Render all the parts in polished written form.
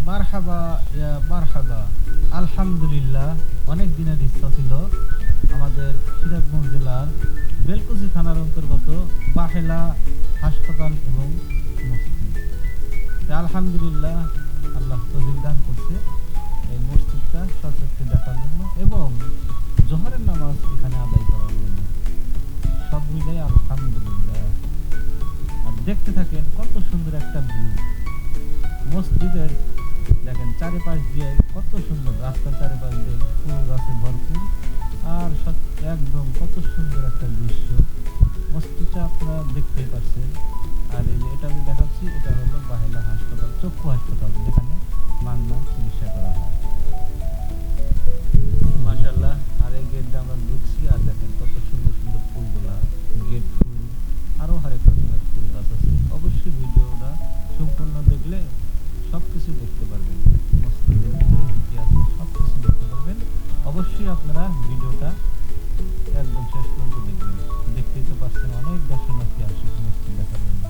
মারহাবা, ইয়া মারহাবা। আলহামদুলিল্লাহ, অনেক দিনের ইচ্ছা ছিল আমাদের সিরাজগঞ্জ জেলার বেলকুচি থানার অন্তর্গত বাহেলা হাসপাতাল এবং মসজিদ। আলহামদুলিল্লাহ, আল্লাহ তৌফিক দান করছে এই মসজিদটা সচক্ষে দেখার জন্য এবং জোহরের নামাজ এখানে আদায় করার জন্য। সব মিলাই আলহামদুলিল্লাহ। আর দেখতে থাকেন কত সুন্দর একটা ভিউ মসজিদের। দেখেন চারিপাশ দিয়ে কত সুন্দর, রাস্তার চারিপাশ দিয়ে ফুল গাছে ভরপুর। আর একদম কত সুন্দর একটা দৃশ্য। মসজিদটা আপনারা দেখতেই পাচ্ছেন। আর এই যে এটা আমি দেখাচ্ছি, এটা হলো বাহেলা হাসপাতাল, চক্ষু হাসপাতাল, যেখানে মাগনা চিকিৎসা করা হয়। মাশাআল্লাহ। আর এই গেট দিয়ে আমরা ঢুকছি, আর দেখেন কত সুন্দর সুন্দর ফুলগুলা, গেট ফুল, আরো হরেক রকমের ফুল গাছ আছে। অবশ্যই ভিডিওটা সম্পূর্ণ দেখলে সবকিছু দেখতে পারবেন, মসজিদের ভিতরে কি আছে সবকিছু দেখতে পারবেন। অবশ্যই আপনারা ভিডিওটা একদম শেষ পর্যন্ত দেখবেন। দেখতেই তো পাচ্ছেন অনেক দর্শনার্থী আসে মসজিদ দেখার জন্য।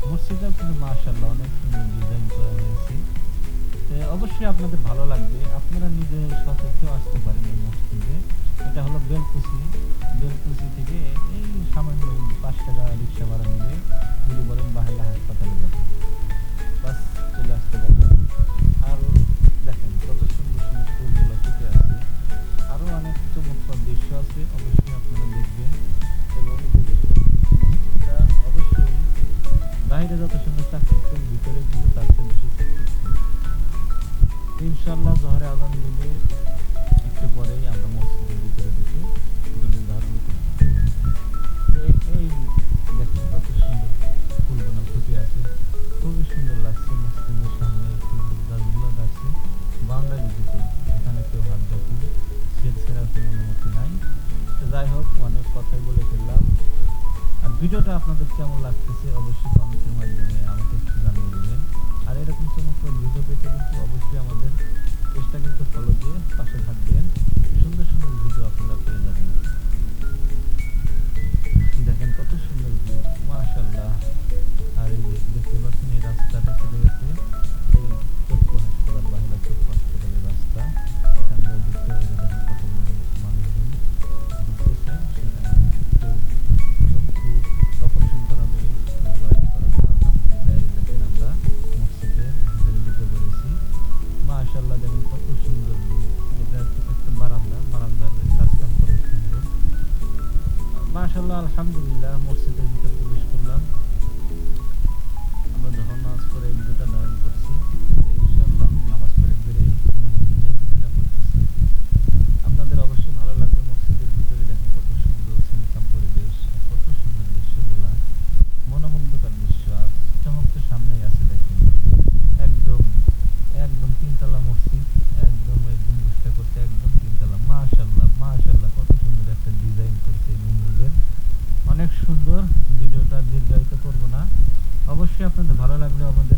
মসজিদটা কিন্তু মাশাআল্লাহ অনেক সুন্দর ডিজাইন করা হয়েছে। অবশ্যই আপনাদের ভালো লাগবে, আপনারা নিজে সচক্ষেও আসতে পারেন এই মসজিদে। এটা হলো বেলকুচি। বেলকুচি থেকে এই সামান্য 5 টাকা রিক্সা ভাড়া নিলে যদি বলেন বাহেলা হাসপাতালে যাবেন, বাস চলে আসতে পারবেন। আর দেখেন কত সুন্দর সুন্দর ফুলগুলো ফুটে আছে। আরও অনেক চমৎকার দৃশ্য আছে, অবশ্যই আপনারা দেখবেন এবং উপভোগ করবেন। মসজিদটা অবশ্যই বাইরে যত সুন্দর চাকচিক্য, ভিতরে কিন্তু তার চেয়ে বেশি চাকচিক্য। ইনশাআল্লাহ জোহরে আজান দিলে একটু পরেই আমরা মসজিদের ভিতরে ঢুকে ভিডিও ধারণ করব। এই দেখেন কত সুন্দর ফুলগুলো ফুটে আছে, খুবই সুন্দর লাগছে। মসজিদের সামনে ফুল গাছগুলো গাছে বাউন্ডারি দিতে, এখানে কেউ হাত দেখুন ছেড়ার কোনো অনুমতি নাই। তো যাই হোক, অনেক কথাই বলে ফেললাম। আর ভিডিওটা আপনাদের কেমন লাগতেছে অবশ্যই কমেন্টের মাধ্যমে আমাকে একটু জানিয়ে দেবেন। আর এরকম চমৎকার ভিডিও পেতে কিন্তু অবশ্যই আমাদের পেজটা কিন্তু ফলো দিয়ে পাশে থাকবেন। সুন্দর সুন্দর ভিডিও আপনারা পেয়ে যাবেন। দেখেন কত সুন্দর ভিউ, মাশাআল্লাহ। আর এই যে দেখতে পাচ্ছেন এই রাস্তাটা চলে গেছে এই চক্ষু হাসপাতাল, বাহেলা চক্ষু হাসপাতালের রাস্তা। এখান থেকে ঢুকতে হবে। দেখেন কতগুলো মানুষজন ঢুকতেছে, সেখানে কেউ চক্ষু অপারেশন করাবে, মোবাইল করাবে। আলহামদুলিল্লাহ, দেখেন আমরা মসজিদের ভিতরে ঢুকে পড়েছি। মাশাআল্লাহ, দেখেন কত সুন্দর ভিউ। এটা একটা বারান্দা, বারান্দার কাজটা কত সুন্দর। মাশাআল্লাহ, আলহামদুলিল্লাহ। মসজিদের ভিতর প্রবেশ করলাম। আমরা যখন নামাজ পড়ে ভিডিওটা ধারণ করছি, ইনশাআল্লাহ নামাজ পড়ে বেরিয়ে অনুমতি নিয়ে ভিডিওটা করতেছি। আপনাদের অবশ্যই ভালো লাগবে। মসজিদের ভিতরে দেখেন কত সুন্দর সুনসান পরিবেশ, কত সুন্দর দৃশ্যগুলা, মনোমুগ্ধকর দৃশ্য। আর চমক তো সামনেই আছে, দেখেন একদম একদম 3 তলা মসজিদ। একদম এই গম্বুজটা করতে একদম 3 তলা। মাশাআল্লাহ মাশাআল্লাহ, কত সুন্দর একটা ডিজাইন করছে এই গম্বুজের। অনেক সুন্দর। ভিডিওটা দীর্ঘায়িত করব না, অবশ্যই আপনাদের ভালো লাগলে আমাদের